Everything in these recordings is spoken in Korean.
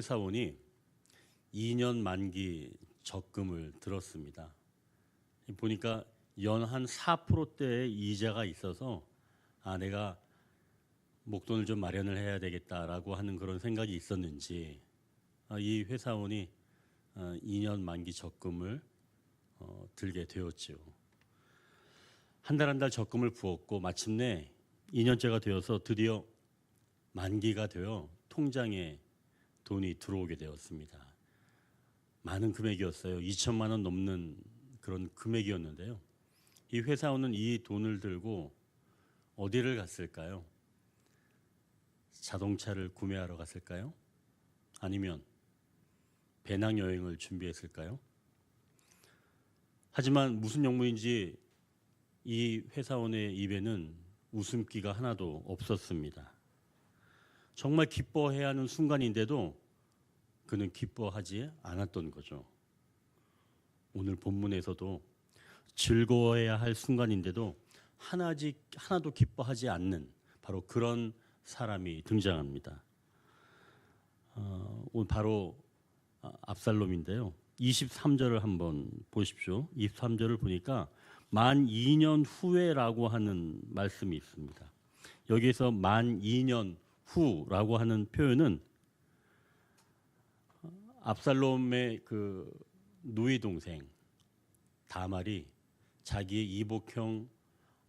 회사원이 2년 만기 적금을 들었습니다. 보니까 연 한 4%대의 이자가 있어서 내가 목돈을 좀 마련을 해야 되겠다라고 하는 그런 생각이 있었는지 이 회사원이 2년 만기 적금을 들게 되었죠. 한 달 한 달 적금을 부었고 마침내 2년째가 되어서 드디어 만기가 되어 통장에 돈이 들어오게 되었습니다. 많은 금액이었어요. 2천만 원 넘는 그런 금액이었는데요. 이 회사원은 이 돈을 들고 어디를 갔을까요? 자동차를 구매하러 갔을까요? 아니면 배낭여행을 준비했을까요? 하지만 무슨 영문인지 이 회사원의 입에는 웃음기가 하나도 없었습니다. 정말 기뻐해야 하는 순간인데도 그는 기뻐하지 않았던 거죠. 오늘 본문에서도 즐거워해야 할 순간인데도 하나도 기뻐하지 않는 바로 그런 사람이 등장합니다. 오늘 바로 압살롬인데요. 23절을 한번 보십시오. 23절을 보니까 만 2년 후에라고 하는 말씀이 있습니다. 여기에서 만 2년 후라고 하는 표현은 압살롬의 그 누이 동생 다말이 자기의 이복형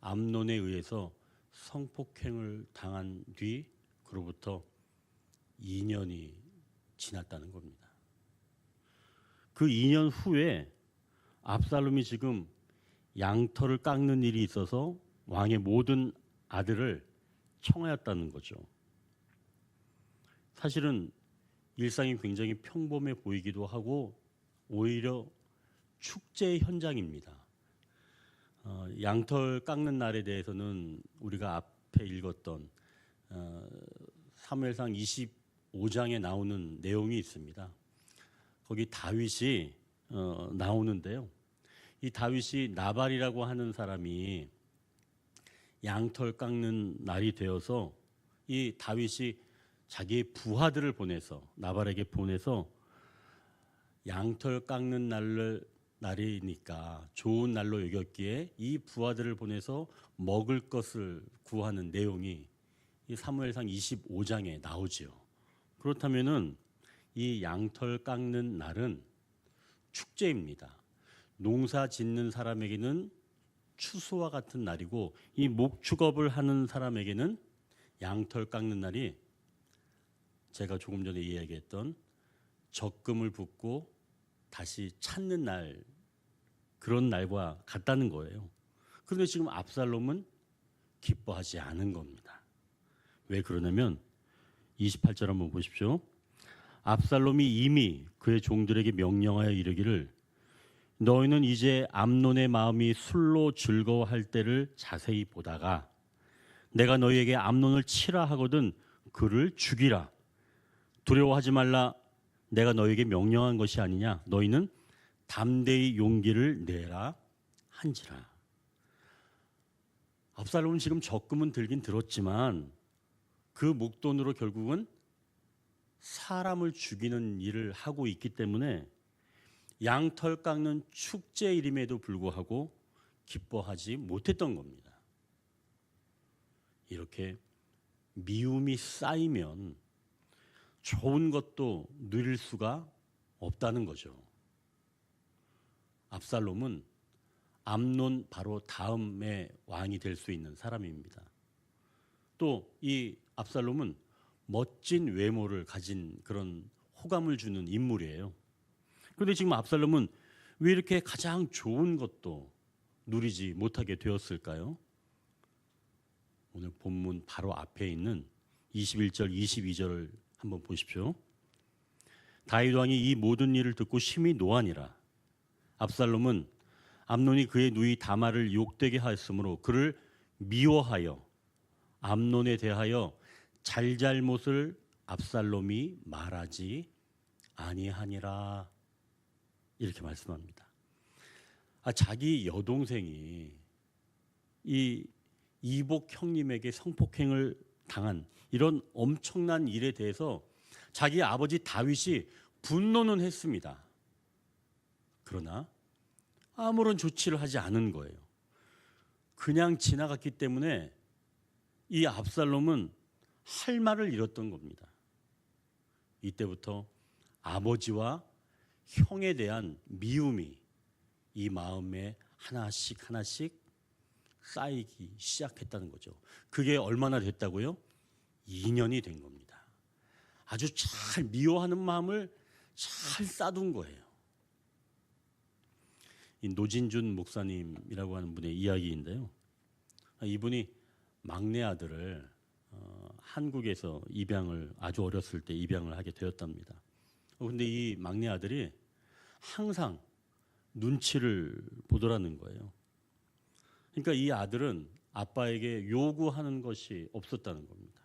암논에 의해서 성폭행을 당한 뒤 그로부터 2년이 지났다는 겁니다. 그 2년 후에 압살롬이 지금 양털을 깎는 일이 있어서 왕의 모든 아들을 청하였다는 거죠. 사실은 일상이 굉장히 평범해 보이기도 하고 오히려 축제 현장입니다. 양털 깎는 날에 대해서는 우리가 앞에 읽었던 사무엘상 25장에 나오는 내용이 있습니다. 거기 다윗이 나오는데요. 이 다윗이 나발이라고 하는 사람이 양털 깎는 날이 되어서 이 다윗이 자기의 부하들을 보내서 나발에게 보내서 양털 깎는 날이니까 좋은 날로 여겼기에 이 부하들을 보내서 먹을 것을 구하는 내용이 이 사무엘상 25장에 나오죠. 그렇다면은 이 양털 깎는 날은 축제입니다. 농사 짓는 사람에게는 추수와 같은 날이고 이 목축업을 하는 사람에게는 양털 깎는 날이 제가 조금 전에 이야기했던 적금을 붓고 다시 찾는 날 그런 날과 같다는 거예요. 그런데 지금 압살롬은 기뻐하지 않은 겁니다. 왜 그러냐면 28절 한번 보십시오. 압살롬이 이미 그의 종들에게 명령하여 이르기를 너희는 이제 암논의 마음이 술로 즐거워할 때를 자세히 보다가 내가 너희에게 암논을 치라 하거든 그를 죽이라. 두려워하지 말라. 내가 너희에게 명령한 것이 아니냐. 너희는 담대히 용기를 내라 한지라. 압살롬은 지금 적금은 들긴 들었지만 그 목돈으로 결국은 사람을 죽이는 일을 하고 있기 때문에 양털 깎는 축제일임에도 불구하고 기뻐하지 못했던 겁니다. 이렇게 미움이 쌓이면 좋은 것도 누릴 수가 없다는 거죠. 압살롬은 암논 바로 다음에 왕이 될 수 있는 사람입니다. 또 이 압살롬은 멋진 외모를 가진 그런 호감을 주는 인물이에요. 그런데 지금 압살롬은 왜 이렇게 가장 좋은 것도 누리지 못하게 되었을까요? 오늘 본문 바로 앞에 있는 21절, 22절을 한번 보십시오. 다윗 왕이 이 모든 일을 듣고 심히 노하니라. 압살롬은 암논이 그의 누이 다말을 욕되게 하였으므로 그를 미워하여 암논에 대하여 잘잘못을 압살롬이 말하지 아니하니라. 이렇게 말씀합니다. 자기 여동생이 이 이복 형님에게 성폭행을 당한 이런 엄청난 일에 대해서 자기 아버지 다윗이 분노는 했습니다. 그러나 아무런 조치를 하지 않은 거예요. 그냥 지나갔기 때문에 이 압살롬은 할 말을 잃었던 겁니다. 이때부터 아버지와 형에 대한 미움이 이 마음에 하나씩 하나씩 쌓이기 시작했다는 거죠. 그게 얼마나 됐다고요? 2년이 된 겁니다. 아주 잘 미워하는 마음을 잘 쌓아둔 거예요. 이 노진준 목사님이라고 하는 분의 이야기인데요. 이분이 막내 아들을 한국에서 입양을 아주 어렸을 때 입양을 하게 되었답니다. 그런데 이 막내 아들이 항상 눈치를 보더라는 거예요. 그러니까 이 아들은 아빠에게 요구하는 것이 없었다는 겁니다.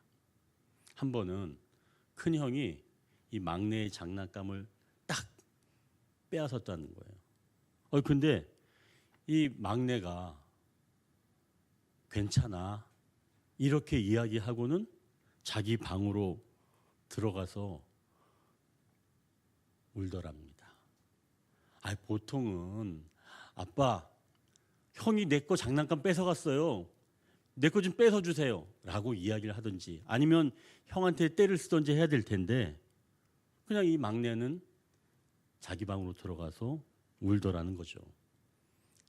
한 번은 큰 형이 이 막내의 장난감을 딱 빼앗았다는 거예요. 근데 이 막내가 괜찮아 이렇게 이야기하고는 자기 방으로 들어가서 울더랍니다. 보통은 아빠 형이 내 거 장난감 뺏어갔어요. 내 거 좀 뺏어주세요 라고 이야기를 하든지 아니면 형한테 때를 쓰든지 해야 될 텐데 그냥 이 막내는 자기 방으로 들어가서 울더라는 거죠.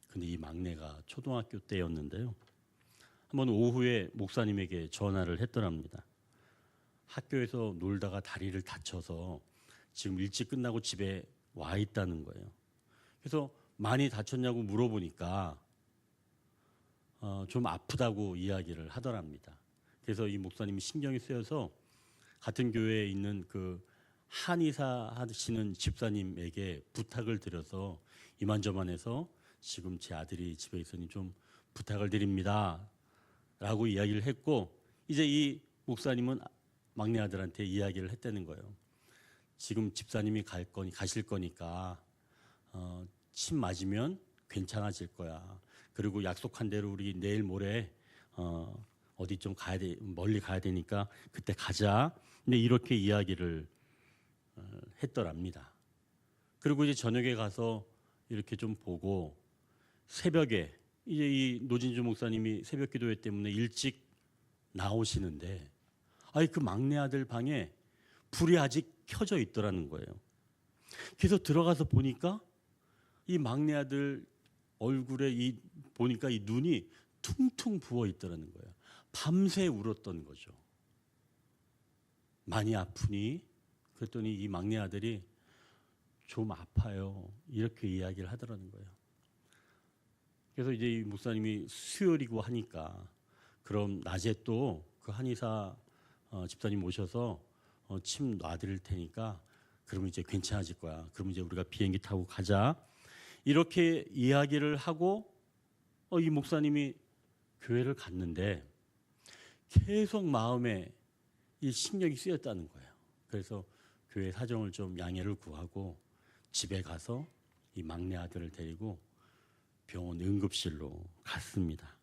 근데 이 막내가 초등학교 때였는데요. 한번 오후에 목사님에게 전화를 했더랍니다. 학교에서 놀다가 다리를 다쳐서 지금 일찍 끝나고 집에 와 있다는 거예요. 그래서 많이 다쳤냐고 물어보니까 좀 아프다고 이야기를 하더랍니다. 그래서 이 목사님이 신경이 쓰여서 같은 교회에 있는 그 한의사 하시는 집사님에게 부탁을 드려서 이만저만해서 지금 제 아들이 집에 있으니 좀 부탁을 드립니다 라고 이야기를 했고 이제 이 목사님은 막내 아들한테 이야기를 했다는 거예요. 지금 집사님이 가실 거니까 침 맞으면 괜찮아질 거야. 그리고 약속한 대로 우리 내일 모레 어디 좀 멀리 가야 되니까 그때 가자. 근데 이렇게 이야기를 했더랍니다. 그리고 이제 저녁에 가서 이렇게 좀 보고 새벽에 이제 이 노진주 목사님이 새벽 기도회 때문에 일찍 나오시는데 그 막내 아들 방에 불이 아직 켜져 있더라는 거예요. 그래서 들어가서 보니까 이 막내 아들 얼굴에 보니까 이 눈이 퉁퉁 부어 있더라는 거예요. 밤새 울었던 거죠. 많이 아프니? 그랬더니 이 막내 아들이 좀 아파요. 이렇게 이야기를 하더라는 거예요. 그래서 이제 이 목사님이 수요일이고 하니까 그럼 낮에 또 그 한의사 집사님 모셔서 침 놔드릴 테니까 그러면 이제 괜찮아질 거야. 그러면 이제 우리가 비행기 타고 가자. 이렇게 이야기를 하고 이 목사님이 교회를 갔는데 계속 마음에 이 신경이 쓰였다는 거예요. 그래서 교회 사정을 좀 양해를 구하고 집에 가서 이 막내 아들을 데리고 병원 응급실로 갔습니다.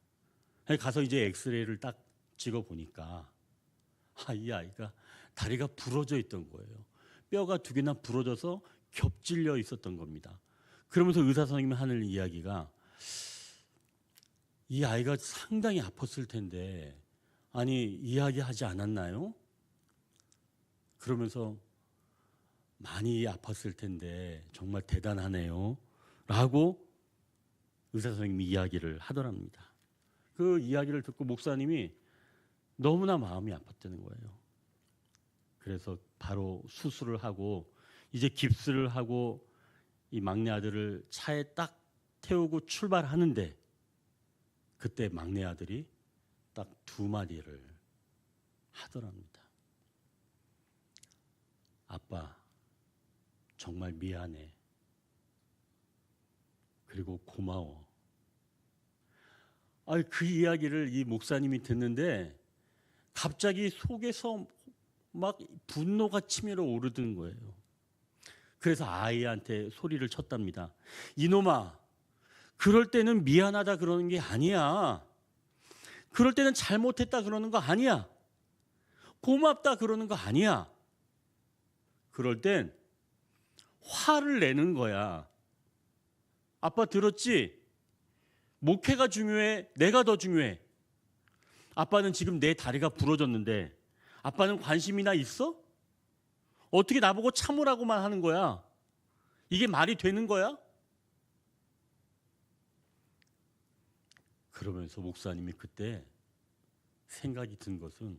가서 이제 엑스레이를 딱 찍어 보니까 이 아이가 다리가 부러져 있던 거예요. 뼈가 2개나 부러져서 겹질려 있었던 겁니다. 그러면서 의사 선생님이 하는 이야기가 이 아이가 상당히 아팠을 텐데 이야기하지 않았나요? 그러면서 많이 아팠을 텐데 정말 대단하네요 라고 의사 선생님이 이야기를 하더랍니다. 그 이야기를 듣고 목사님이 너무나 마음이 아팠다는 거예요. 그래서 바로 수술을 하고 이제 깁스를 하고 이 막내 아들을 차에 딱 태우고 출발하는데 그때 막내 아들이 딱 2마디를 하더랍니다. 아빠, 정말 미안해. 그리고 고마워. 그 이야기를 이 목사님이 듣는데 갑자기 속에서 막 분노가 치밀어 오르는 거예요. 그래서 아이한테 소리를 쳤답니다. 이놈아, 그럴 때는 미안하다 그러는 게 아니야. 그럴 때는 잘못했다 그러는 거 아니야. 고맙다 그러는 거 아니야. 그럴 땐 화를 내는 거야. 아빠 들었지? 목회가 중요해? 내가 더 중요해? 아빠는 지금 내 다리가 부러졌는데 아빠는 관심이나 있어? 어떻게 나보고 참으라고만 하는 거야? 이게 말이 되는 거야? 그러면서 목사님이 그때 생각이 든 것은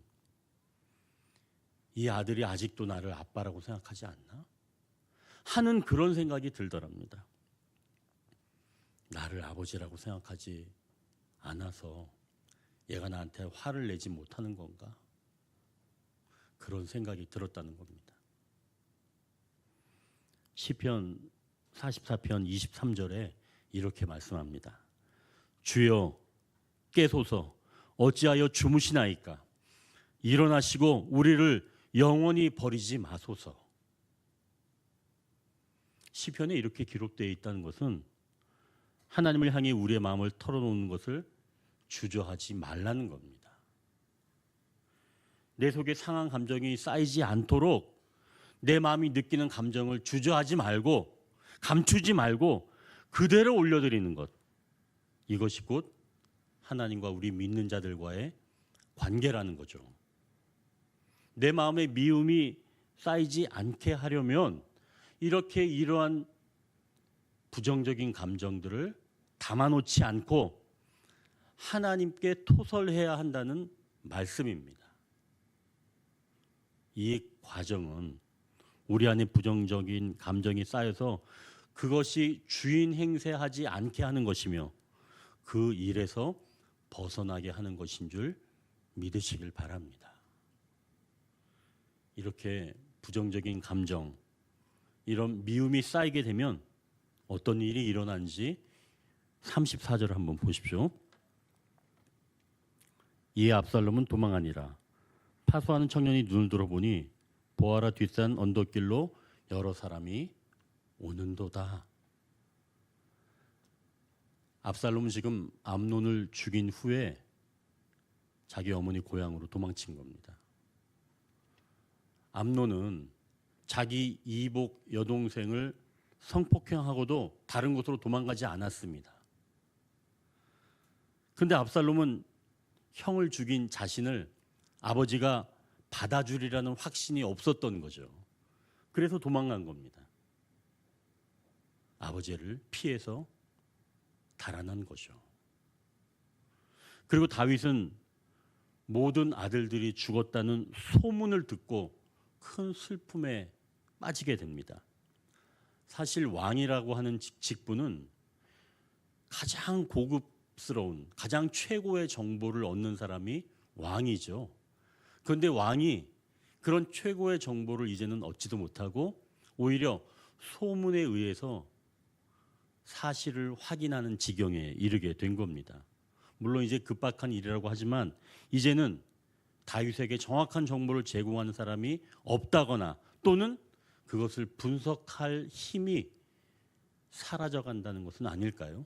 이 아들이 아직도 나를 아빠라고 생각하지 않나? 하는 그런 생각이 들더랍니다. 나를 아버지라고 생각하지 않아서 얘가 나한테 화를 내지 못하는 건가? 그런 생각이 들었다는 겁니다. 시편 44편 23절에 이렇게 말씀합니다. 주여 깨소서 어찌하여 주무시나이까? 일어나시고 우리를 영원히 버리지 마소서. 시편에 이렇게 기록되어 있다는 것은 하나님을 향해 우리의 마음을 털어놓는 것을 주저하지 말라는 겁니다. 내 속에 상한 감정이 쌓이지 않도록 내 마음이 느끼는 감정을 주저하지 말고 감추지 말고 그대로 올려드리는 것. 이것이 곧 하나님과 우리 믿는 자들과의 관계라는 거죠. 내 마음에 미움이 쌓이지 않게 하려면 이렇게 이러한 부정적인 감정들을 담아놓지 않고 하나님께 토설해야 한다는 말씀입니다. 이 과정은 우리 안에 부정적인 감정이 쌓여서 그것이 주인 행세하지 않게 하는 것이며 그 일에서 벗어나게 하는 것인 줄 믿으시길 바랍니다. 이렇게 부정적인 감정, 이런 미움이 쌓이게 되면 어떤 일이 일어난지 34절 한번 보십시오. 이에 압살롬은 도망하니라. 파수하는 청년이 눈을 들어보니 보아라 뒷산 언덕길로 여러 사람이 오는도다. 압살롬은 지금 암논을 죽인 후에 자기 어머니 고향으로 도망친 겁니다. 암논은 자기 이복 여동생을 성폭행하고도 다른 곳으로 도망가지 않았습니다. 그런데 압살롬은 형을 죽인 자신을 아버지가 받아주리라는 확신이 없었던 거죠. 그래서 도망간 겁니다. 아버지를 피해서 달아난 거죠. 그리고 다윗은 모든 아들들이 죽었다는 소문을 듣고 큰 슬픔에 빠지게 됩니다. 사실 왕이라고 하는 직분은 가장 고급스러운, 가장 최고의 정보를 얻는 사람이 왕이죠. 그런데 왕이 그런 최고의 정보를 이제는 얻지도 못하고 오히려 소문에 의해서 사실을 확인하는 지경에 이르게 된 겁니다. 물론 이제 급박한 일이라고 하지만 이제는 다윗에게 정확한 정보를 제공하는 사람이 없다거나 또는 그것을 분석할 힘이 사라져간다는 것은 아닐까요?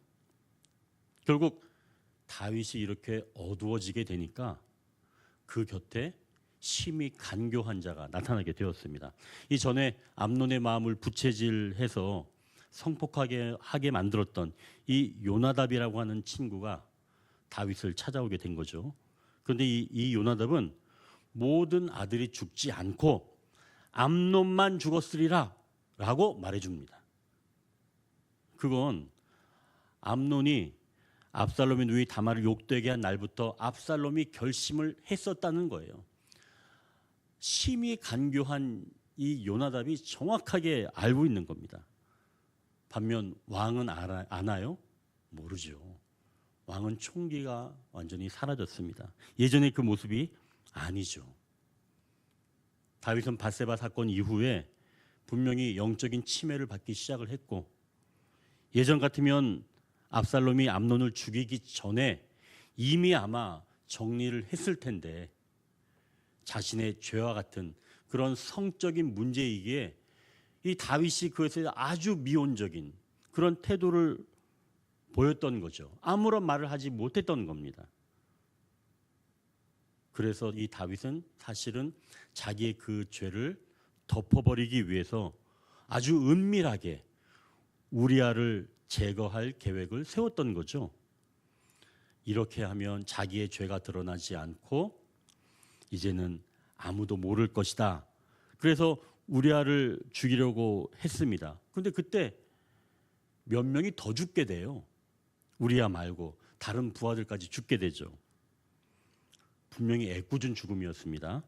결국 다윗이 이렇게 어두워지게 되니까 그 곁에 심히 간교한 자가 나타나게 되었습니다. 이전에 암논의 마음을 부채질해서 성폭하게 만들었던 이 요나답이라고 하는 친구가 다윗을 찾아오게 된 거죠. 그런데 이 요나답은 모든 아들이 죽지 않고 암논만 죽었으리라 라고 말해줍니다. 그건 암논이 압살롬의 누이 다말을 욕되게 한 날부터 압살롬이 결심을 했었다는 거예요. 심히 간교한 이 요나답이 정확하게 알고 있는 겁니다. 반면 왕은 아나요? 모르죠. 왕은 총기가 완전히 사라졌습니다. 예전의 그 모습이 아니죠. 다윗은 밧세바 사건 이후에 분명히 영적인 침해를 받기 시작을 했고 예전 같으면 압살롬이 암논을 죽이기 전에 이미 아마 정리를 했을 텐데 자신의 죄와 같은 그런 성적인 문제이기에 이 다윗이 그것에 아주 미온적인 그런 태도를 보였던 거죠. 아무런 말을 하지 못했던 겁니다. 그래서 이 다윗은 사실은 자기의 그 죄를 덮어버리기 위해서 아주 은밀하게 우리아를 제거할 계획을 세웠던 거죠. 이렇게 하면 자기의 죄가 드러나지 않고 이제는 아무도 모를 것이다. 그래서 우리아를 죽이려고 했습니다. 그런데 그때 몇 명이 더 죽게 돼요. 우리아 말고 다른 부하들까지 죽게 되죠. 분명히 애꿎은 죽음이었습니다.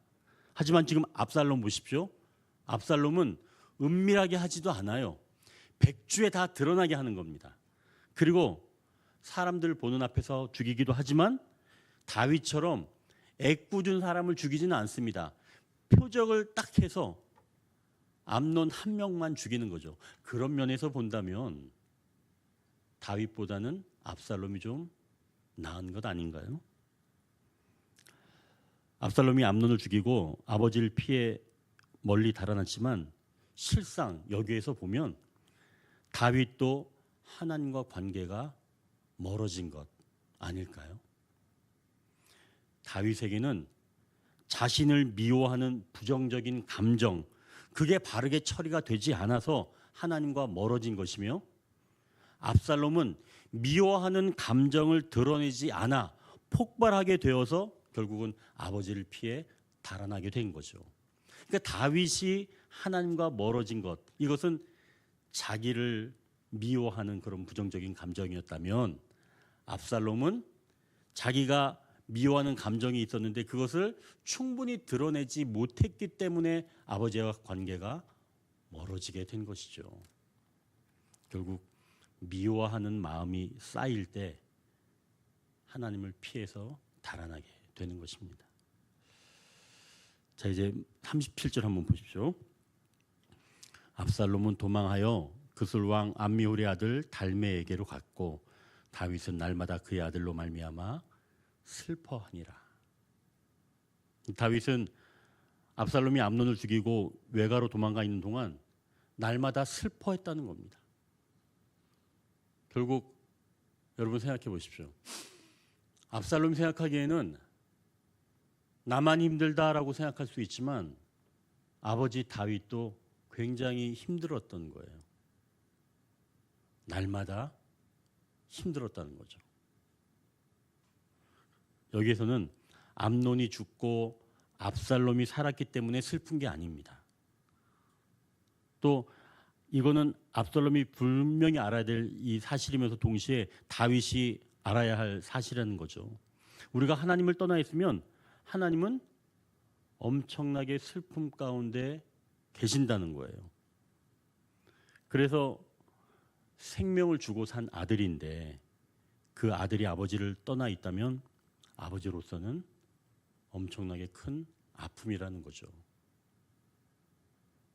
하지만 지금 압살롬 보십시오. 압살롬은 은밀하게 하지도 않아요. 백주에 다 드러나게 하는 겁니다. 그리고 사람들 보는 앞에서 죽이기도 하지만 다윗처럼 애꿎은 사람을 죽이지는 않습니다. 표적을 딱 해서 암논 한 명만 죽이는 거죠. 그런 면에서 본다면 다윗보다는 압살롬이 좀 나은 것 아닌가요? 압살롬이 암논을 죽이고 아버지를 피해 멀리 달아났지만 실상 여기에서 보면 다윗도 하나님과 관계가 멀어진 것 아닐까요? 다윗에게는 자신을 미워하는 부정적인 감정, 그게 바르게 처리가 되지 않아서 하나님과 멀어진 것이며, 압살롬은 미워하는 감정을 드러내지 않아 폭발하게 되어서 결국은 아버지를 피해 달아나게 된 거죠. 그러니까 다윗이 하나님과 멀어진 것, 이것은 자기를 미워하는 그런 부정적인 감정이었다면, 압살롬은 자기가 미워하는 감정이 있었는데 그것을 충분히 드러내지 못했기 때문에 아버지와 관계가 멀어지게 된 것이죠. 결국 미워하는 마음이 쌓일 때 하나님을 피해서 달아나게 되는 것입니다. 자, 이제 37절 한번 보십시오. 압살롬은 도망하여 그술 왕 암미홀의 아들 달메에게로 갔고 다윗은 날마다 그의 아들로 말미암아 슬퍼하니라. 다윗은 압살롬이 암논을 죽이고 외가로 도망가 있는 동안 날마다 슬퍼했다는 겁니다. 결국 여러분 생각해 보십시오. 압살롬이 생각하기에는 나만 힘들다라고 생각할 수 있지만 아버지 다윗도 굉장히 힘들었던 거예요. 날마다 힘들었다는 거죠. 여기에서는 암논이 죽고 압살롬이 살았기 때문에 슬픈 게 아닙니다. 또 이거는 압살롬이 분명히 알아야 될 이 사실이면서 동시에 다윗이 알아야 할 사실이라는 거죠. 우리가 하나님을 떠나 있으면 하나님은 엄청나게 슬픔 가운데 계신다는 거예요. 그래서 생명을 주고 산 아들인데 그 아들이 아버지를 떠나 있다면 아버지로서는 엄청나게 큰 아픔이라는 거죠.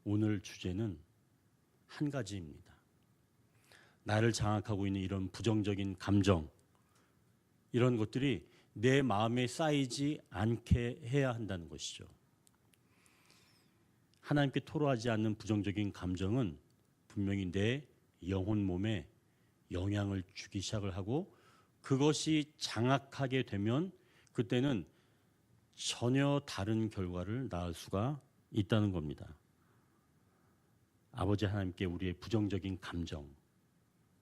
오늘 주제는 한 가지입니다. 나를 장악하고 있는 이런 부정적인 감정, 이런 것들이 내 마음에 쌓이지 않게 해야 한다는 것이죠. 하나님께 토로하지 않는 부정적인 감정은 분명히 내 영혼 몸에 영향을 주기 시작을 하고 그것이 장악하게 되면 그때는 전혀 다른 결과를 낳을 수가 있다는 겁니다. 아버지 하나님께 우리의 부정적인 감정,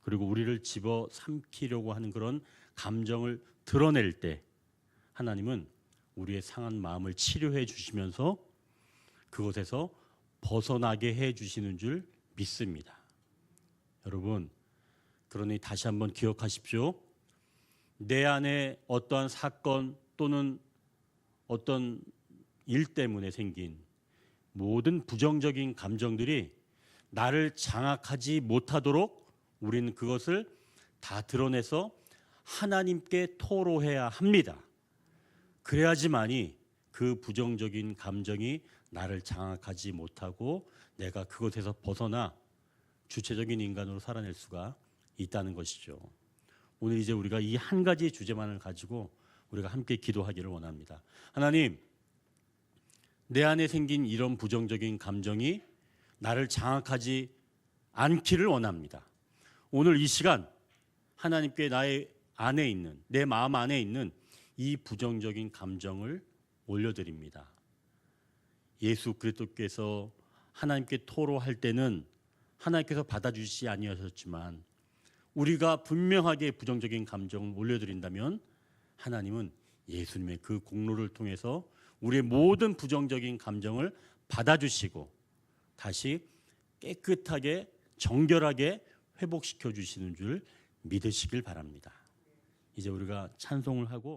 그리고 우리를 집어삼키려고 하는 그런 감정을 드러낼 때 하나님은 우리의 상한 마음을 치료해 주시면서 그것에서 벗어나게 해 주시는 줄 믿습니다. 여러분, 그러니 다시 한번 기억하십시오. 내 안에 어떠한 사건 또는 어떤 일 때문에 생긴 모든 부정적인 감정들이 나를 장악하지 못하도록 우리는 그것을 다 드러내서 하나님께 토로해야 합니다. 그래야지만이 그 부정적인 감정이 나를 장악하지 못하고 내가 그것에서 벗어나 주체적인 인간으로 살아낼 수가 있다는 것이죠. 오늘 이제 우리가 이 한 가지 주제만을 가지고 우리가 함께 기도하기를 원합니다. 하나님, 내 안에 생긴 이런 부정적인 감정이 나를 장악하지 않기를 원합니다. 오늘 이 시간 하나님께 나의 안에 있는, 내 마음 안에 있는 이 부정적인 감정을 올려드립니다. 예수 그리스도께서 하나님께 토로할 때는 하나님께서 받아주시지 아니하셨지만 우리가 분명하게 부정적인 감정을 올려드린다면 하나님은 예수님의 그 공로를 통해서 우리의 모든 부정적인 감정을 받아주시고 다시 깨끗하게 정결하게 회복시켜 주시는 줄 믿으시길 바랍니다. 이제 우리가 찬송을 하고